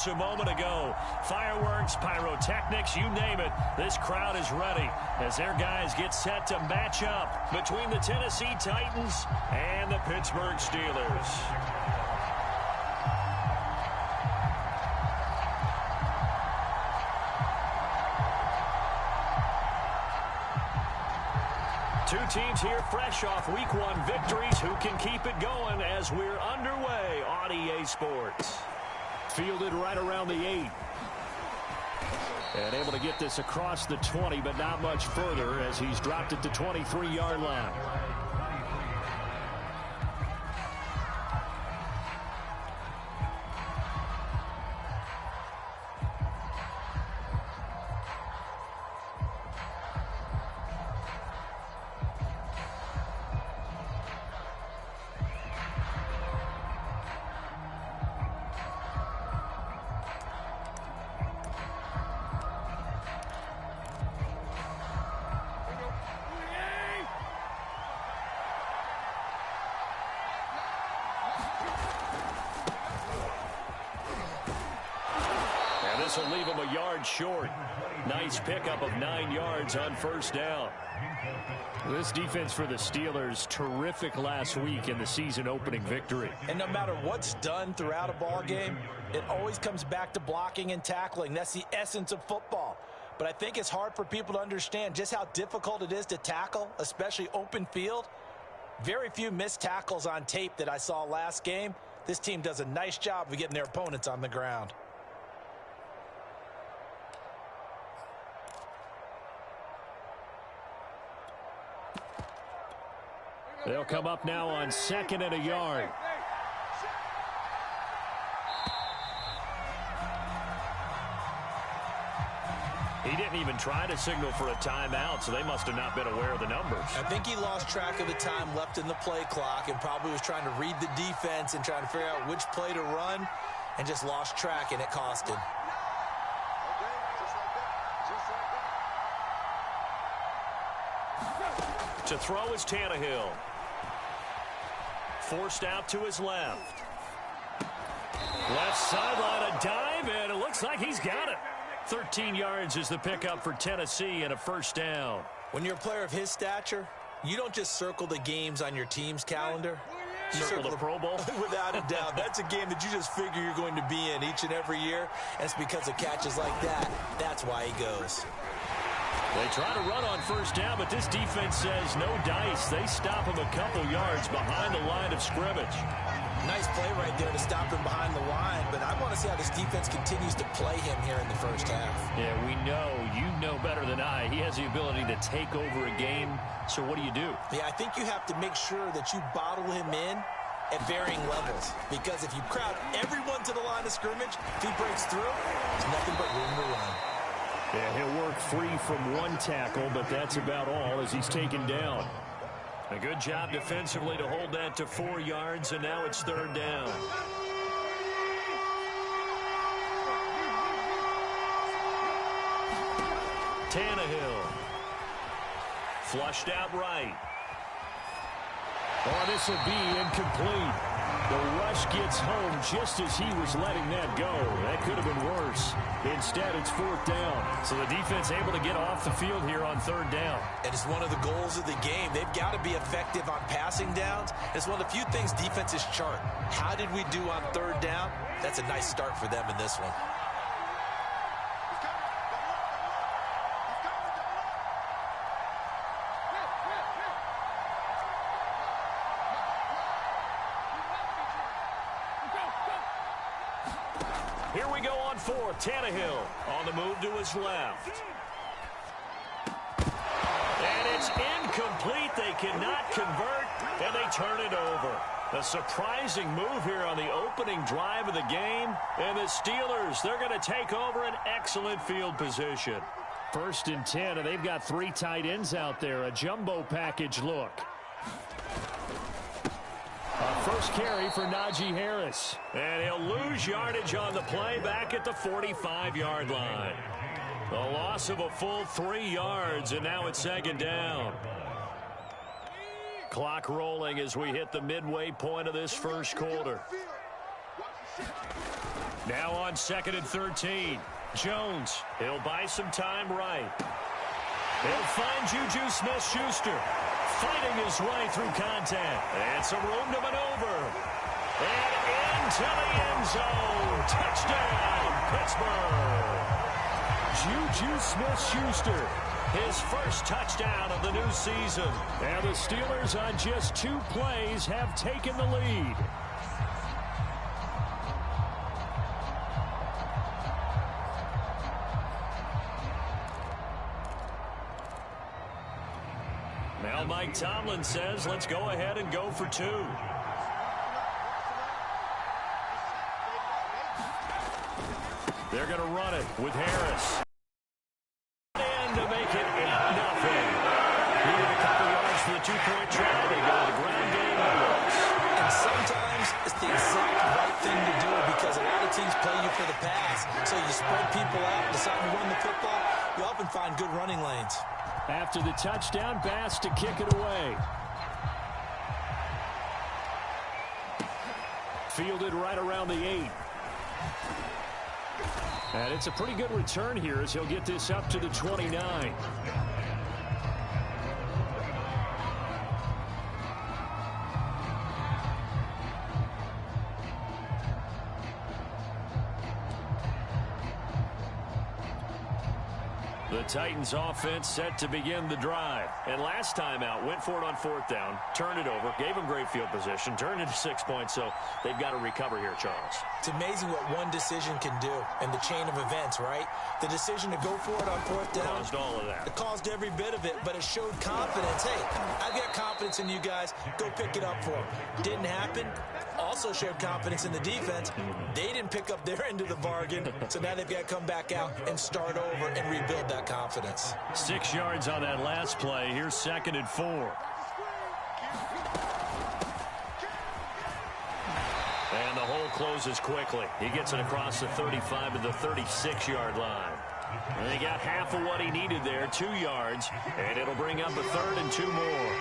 A moment ago, fireworks, pyrotechnics, you name it, this crowd is ready as their guys get set to match up between the Tennessee Titans and the Pittsburgh Steelers. Two teams here fresh off Week 1 victories. Who can keep it going as we're underway on EA Sports? Fielded right around the 8. And able to get this across the 20, but not much further as he's dropped it to 23-yard line. This will leave him a yard short. Nice pickup of 9 yards on first down. This defense for the Steelers, terrific last week in the season-opening victory. And no matter what's done throughout a ball game, it always comes back to blocking and tackling. That's the essence of football. But I think it's hard for people to understand just how difficult it is to tackle, especially open field. Very few missed tackles on tape that I saw last game. This team does a nice job of getting their opponents on the ground. They'll come up now on 2nd and a yard. He didn't even try to signal for a timeout, so they must have not been aware of the numbers. I think he lost track of the time left in the play clock and probably was trying to read the defense and trying to figure out which play to run and just lost track, and it cost him. To throw is Tannehill. Forced out to his left. Left sideline, a dive, and it looks like he's got it. 13 yards is the pickup for Tennessee and a first down. When you're a player of his stature, you don't just circle the games on your team's calendar. You circle the Pro Bowl? Without a doubt. That's a game that you just figure you're going to be in each and every year. And it's because of catches like that. That's why he goes. They try to run on first down, but this defense says no dice. They stop him a couple yards behind the line of scrimmage. Nice play right there to stop him behind the line, but I want to see how this defense continues to play him here in the first half. Yeah, we know. You know better than I. He has the ability to take over a game, so what do you do? Yeah, I think you have to make sure that you bottle him in at varying levels, because if you crowd everyone to the line of scrimmage, if he breaks through, there's nothing but room to run. Yeah, he'll work free from one tackle, but that's about all as he's taken down. A good job defensively to hold that to 4 yards, and now it's 3rd down. Tannehill. Flushed out right. Oh, this will be incomplete. The rush gets home just as he was letting that go. That could have been worse. Instead, it's 4th down. So the defense able to get off the field here on 3rd down. And it's one of the goals of the game. They've got to be effective on passing downs. It's one of the few things defenses chart. How did we do on 3rd down? That's a nice start for them in this one. Here we go on 4th. Tannehill on the move to his left. And it's incomplete. They cannot convert, and they turn it over. A surprising move here on the opening drive of the game. And the Steelers, they're going to take over an excellent field position. 1st and 10, and they've got 3 tight ends out there. A jumbo package look. First carry for Najee Harris. And he'll lose yardage on the play back at the 45-yard line. The loss of a full 3 yards, and now it's 2nd down. Clock rolling as we hit the midway point of this first quarter. Now on 2nd and 13. Jones, he'll buy some time right. He'll find Juju Smith-Schuster fighting his way through contact. And some room to maneuver. And into the end zone. Touchdown, Pittsburgh. Juju Smith-Schuster, his first touchdown of the new season. And the Steelers on just 2 plays have taken the lead. Now Mike Tomlin says, let's go ahead and go for 2. They're going to run it with Harris. And to make it 8-0. Needed a couple yards for the 2-point try. They go to the ground game and works. And sometimes it's the exact right thing to do because a lot of teams play you for the pass. So you spread people out, decide to run the football. You often find good running lanes. After the touchdown, Bass to kick it away. Fielded right around the 8. And it's a pretty good return here as he'll get this up to the 29. The Titans offense set to begin the drive. And last time out, went for it on 4th down, turned it over, gave them great field position, turned it to 6 points, so they've got to recover here, Charles. It's amazing what one decision can do in the chain of events, right? The decision to go for it on 4th down. Caused all of that. It caused every bit of it, but it showed confidence. Hey, I've got confidence in you guys. Go pick it up for them. Didn't happen. Also showed confidence in the defense. They didn't pick up their end of the bargain, so now they've got to come back out and start over and rebuild that confidence. 6 yards on that last play. Here's 2nd and 4. And the hole closes quickly. He gets it across the 35 to the 36-yard line. And he got half of what he needed there, 2 yards, and it'll bring up a 3rd and 2 more.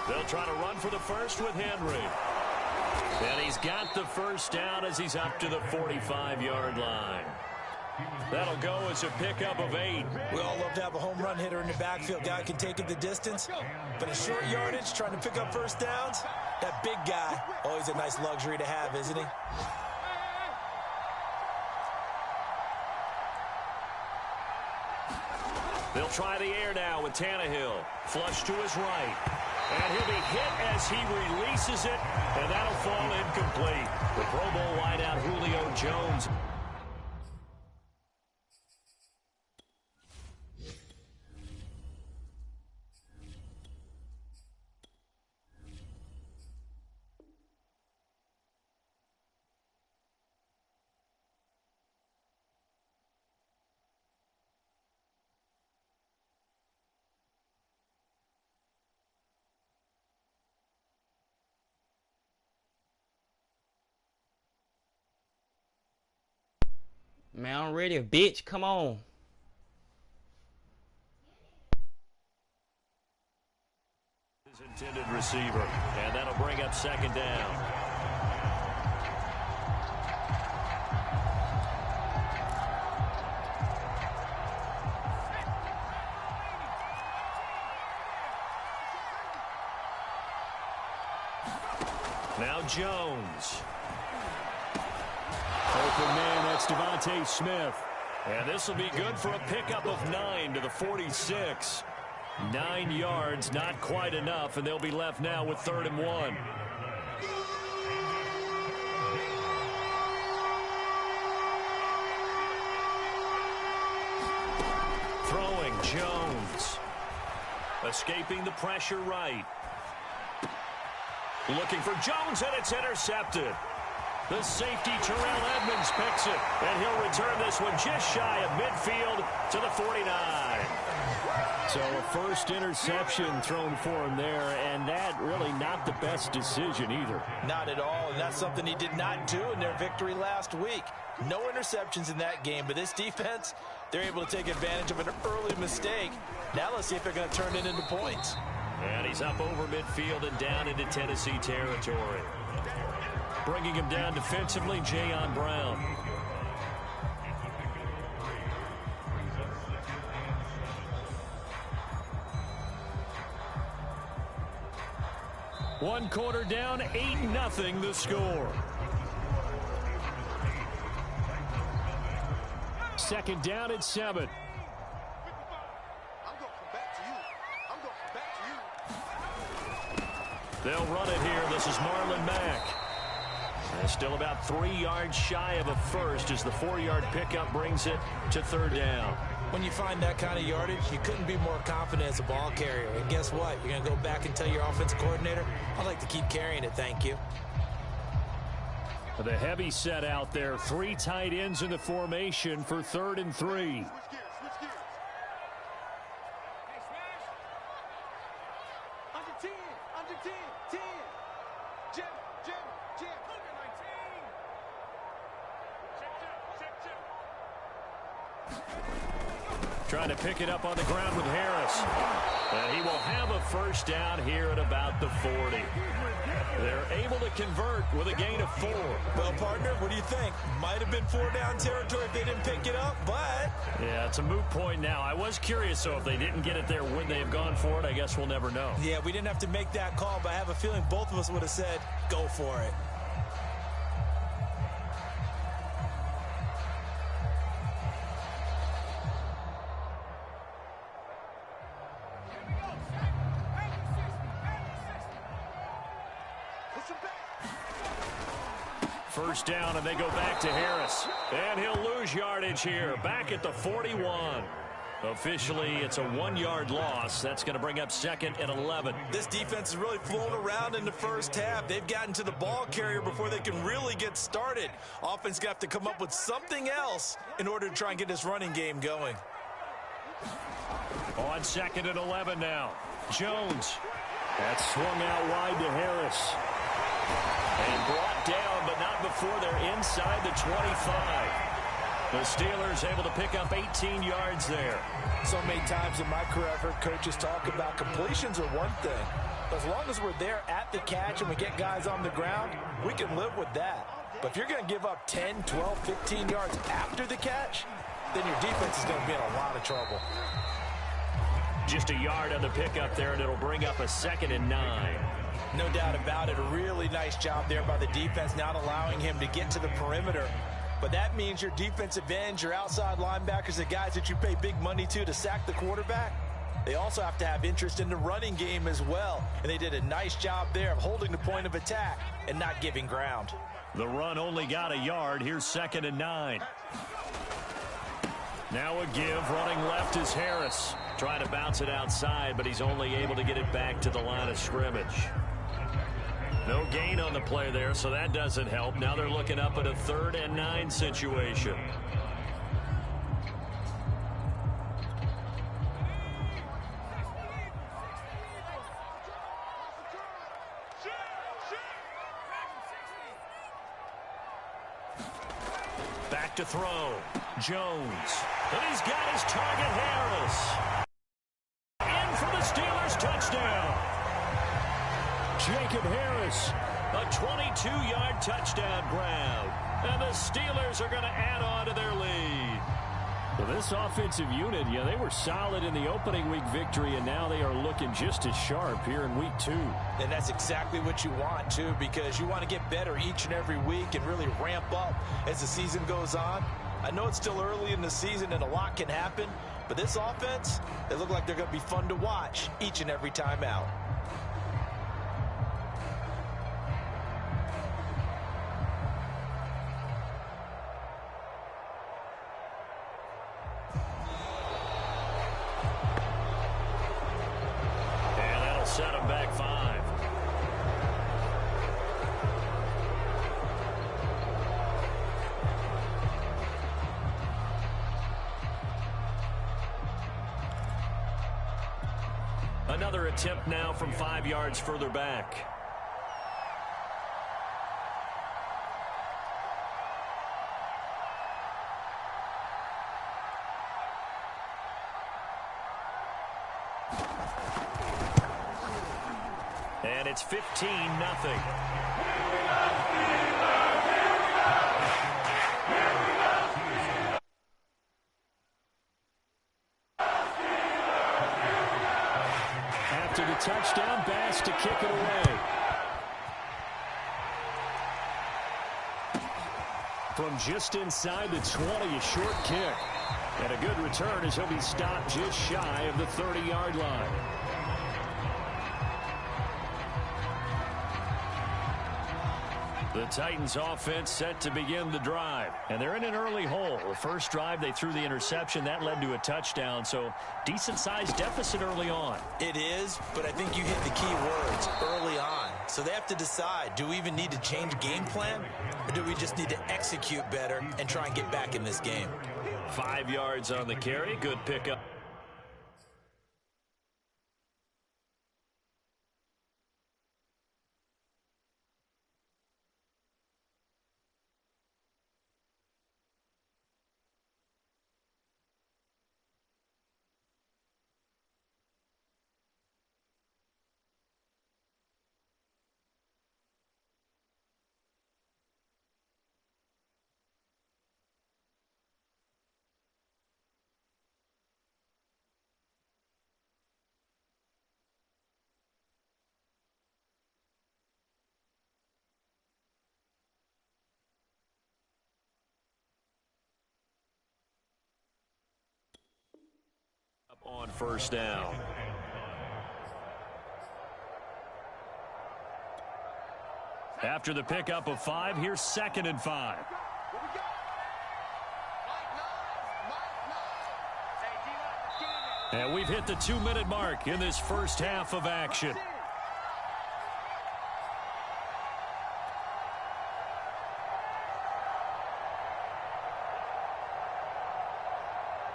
They'll try to run for the first with Henry. And he's got the first down as he's up to the 45-yard line. That'll go as a pickup of 8. We all love to have a home run hitter in the backfield. Guy can take it the distance. But in short yardage, trying to pick up first downs, that big guy, always a nice luxury to have, isn't he? They'll try the air now with Tannehill. Flush to his right. And he'll be hit as he releases it, and that'll fall incomplete. The Pro Bowl wideout Julio Jones. Man, I'm ready, bitch. Come on. His intended receiver, and that'll bring up 2nd down. Now Jones. Open man, that's Devontae Smith. And this will be good for a pickup of 9 to the 46. 9 yards, not quite enough, and they'll be left now with 3rd and 1. Throwing Jones. Escaping the pressure right. Looking for Jones, and it's intercepted. The safety, Terrell Edmonds, picks it, and he'll return this one just shy of midfield to the 49. So a first interception thrown for him there, and that really not the best decision either. Not at all, and that's something he did not do in their victory last week. No interceptions in that game, but this defense, They're able to take advantage of an early mistake. Now let's see if they're going to turn it into points. And he's up over midfield and down into Tennessee territory. Bringing him down defensively, Jayon Brown. One quarter down, 8-0 the score. Second down at 7. They'll run it here. This is Marlon Mack. And still about 3 yards shy of a first as the 4-yard pickup brings it to third down. When you find that kind of yardage, you couldn't be more confident as a ball carrier. And guess what? You're going to go back and tell your offensive coordinator, I'd like to keep carrying it, thank you. The heavy set out there. 3 tight ends in the formation for 3rd and 3. Trying to pick it up on the ground with Harris. And he will have a first down here at about the 40. They're able to convert with a gain of 4. Well, partner, what do you think? Might have been 4-down territory if they didn't pick it up, but... Yeah, it's a moot point now. I was curious, so if they didn't get it there, would they have gone for it? I guess we'll never know. Yeah, we didn't have to make that call, but I have a feeling both of us would have said, go for it. First down, and they go back to Harris. And he'll lose yardage here. Back at the 41. Officially, it's a 1-yard loss. That's going to bring up 2nd and 11. This defense is really flown around in the first half. They've gotten to the ball carrier before they can really get started. Offense going to have to come up with something else in order to try and get this running game going. On 2nd and 11 now. Jones. That's swung out wide to Harris. And brought down, but not before they're inside the 25. The Steelers able to pick up 18 yards there. So many times in my career, I've heard coaches talk about completions are one thing. But as long as we're there at the catch and we get guys on the ground, we can live with that. But if you're going to give up 10, 12, 15 yards after the catch, then your defense is going to be in a lot of trouble. Just a yard on the pickup there, and it'll bring up a 2nd and 9. No doubt about it. A really nice job there by the defense, not allowing him to get to the perimeter. But that means your defensive ends, your outside linebackers, the guys that you pay big money to sack the quarterback, they also have to have interest in the running game as well. And they did a nice job there of holding the point of attack and not giving ground. The run only got a yard. Here's 2nd and 9. Now a give. Running left is Harris. Trying to bounce it outside, but he's only able to get it back to the line of scrimmage. No gain on the play there, so that doesn't help. Now they're looking up at a 3rd and 9 situation. Back to throw. Jones. And he's got his target, Harris. In for the Steelers, touchdown. Jacob Harris, a 22-yard touchdown grab. And the Steelers are going to add on to their lead. Well, this offensive unit, yeah, they were solid in the opening week victory, and now they are looking just as sharp here in week 2. And that's exactly what you want, too, because you want to get better each and every week and really ramp up as the season goes on. I know it's still early in the season and a lot can happen, but this offense, they look like they're going to be fun to watch each and every time out. Set him back 5. Another attempt now from 5 yards further back. it's 15-0. After the touchdown, Bass to kick it away. From just inside the 20, a short kick. And a good return as he'll be stopped just shy of the 30-yard line. The Titans offense set to begin the drive. And they're in an early hole. The first drive, they threw the interception. That led to a touchdown. So decent-sized deficit early on. It is, but I think you hit the key words, early on. So they have to decide, do we even need to change game plan? Or do we just need to execute better and try and get back in this game? 5 yards on the carry. Good pickup. On first down. After the pickup of 5, here's 2nd and 5. And we've hit the 2-minute mark in this first half of action.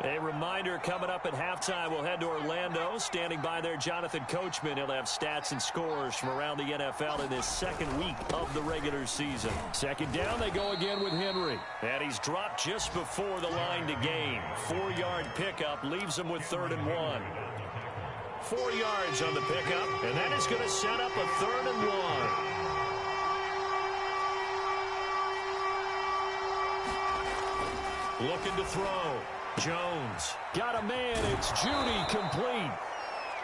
A reminder, coming up at halftime, we'll head to Orlando. Standing by there, Jonathan Coachman. He'll have stats and scores from around the NFL in this second week of the regular season. Second down, they go again with Henry. And he's dropped just before the line to gain. 4-yard pickup leaves him with 3rd and 1. 4 yards on the pickup, and that is going to set up a 3rd and 1. Looking to throw. Jones got a man. It's Judy, complete.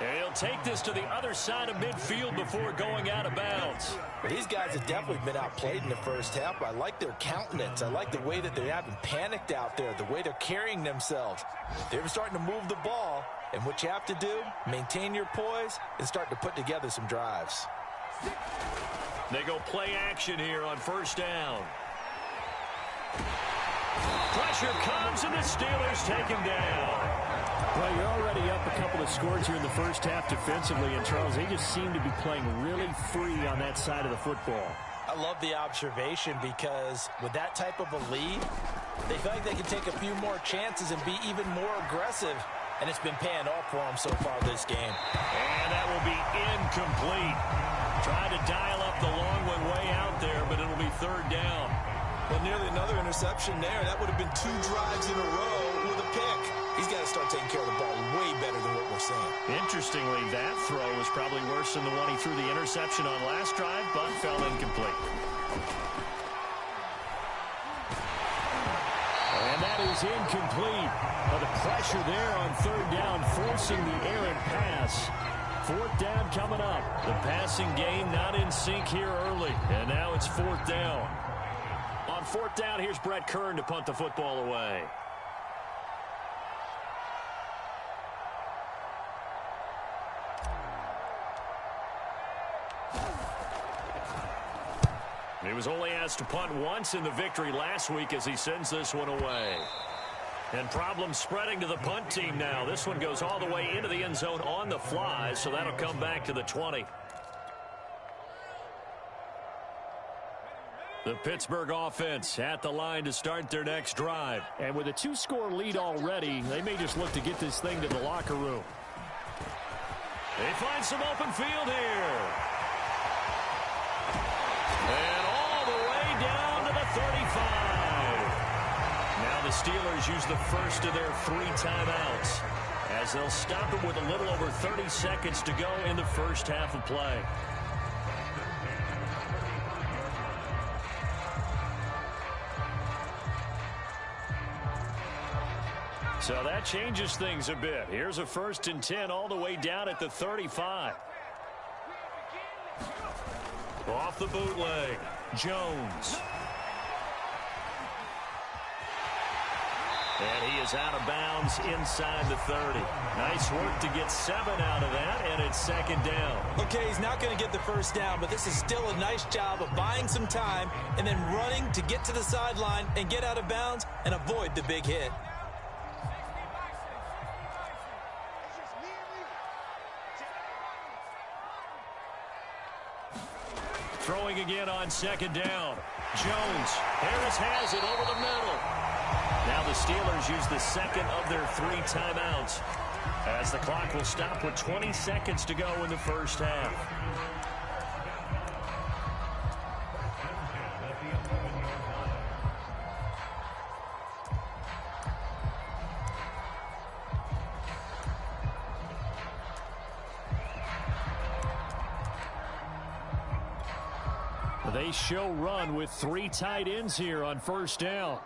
And he'll take this to the other side of midfield before going out of bounds. These guys have definitely been outplayed in the first half. I like their countenance. I like the way that they haven't panicked out there, the way they're carrying themselves. They're starting to move the ball, and what you have to do, maintain your poise and start to put together some drives. They go play action here on first down. Pressure comes, and the Steelers take him down. Well, you're already up a couple of scores here in the first half defensively, and Charles, they just seem to be playing really free on that side of the football. I love the observation because with that type of a lead, they feel like they can take a few more chances and be even more aggressive, and it's been paying off for them so far this game. And that will be incomplete. Trying to dial up the long one way out there, but it'll be 3rd down. Well, nearly another interception there. That would have been 2 drives in a row with a pick. He's got to start taking care of the ball way better than what we're seeing. Interestingly, that throw was probably worse than the one he threw the interception on last drive, but fell incomplete. And that is incomplete. But the pressure there on 3rd down, forcing the errant pass. 4th down coming up. The passing game not in sync here early. And now it's 4th down. On 4th down, here's Brett Kern to punt the football away. He was only asked to punt once in the victory last week as he sends this one away. And problems spreading to the punt team now. This one goes all the way into the end zone on the fly, so that'll come back to the 20. The Pittsburgh offense at the line to start their next drive. And with a 2-score lead already, they may just look to get this thing to the locker room. They find some open field here. And all the way down to the 35. Now the Steelers use the first of their 3 timeouts as they'll stop it with a little over 30 seconds to go in the first half of play. So that changes things a bit. Here's a 1st and 10 all the way down at the 35. Off the bootleg, Jones. And he is out of bounds inside the 30. Nice work to get 7 out of that, and it's 2nd down. Okay, he's not going to get the 1st down, but this is still a nice job of buying some time and then running to get to the sideline and get out of bounds and avoid the big hit. Throwing again on 2nd down. Jones. Harris has it over the middle. Now the Steelers use the 2nd of their 3 timeouts, as the clock will stop with 20 seconds to go in the 1st half. They show run with 3 tight ends here on 1st down.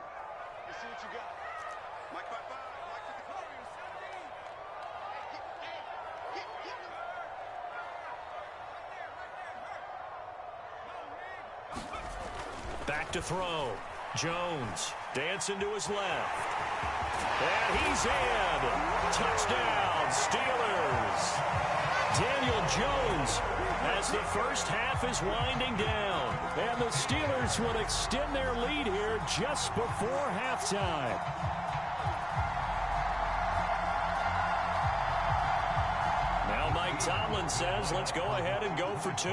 Back to throw. Jones dancing to his left. And he's in. Touchdown, Steelers. Daniel Jones, as the 1st half is winding down. And the Steelers will extend their lead here just before halftime. Now Mike Tomlin says, let's go ahead and go for 2.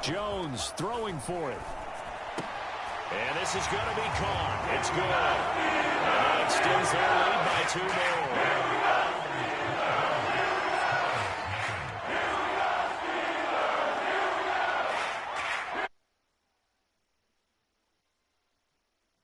Jones throwing for it. And this is going to be caught. It's good. And extends their lead by 2 more.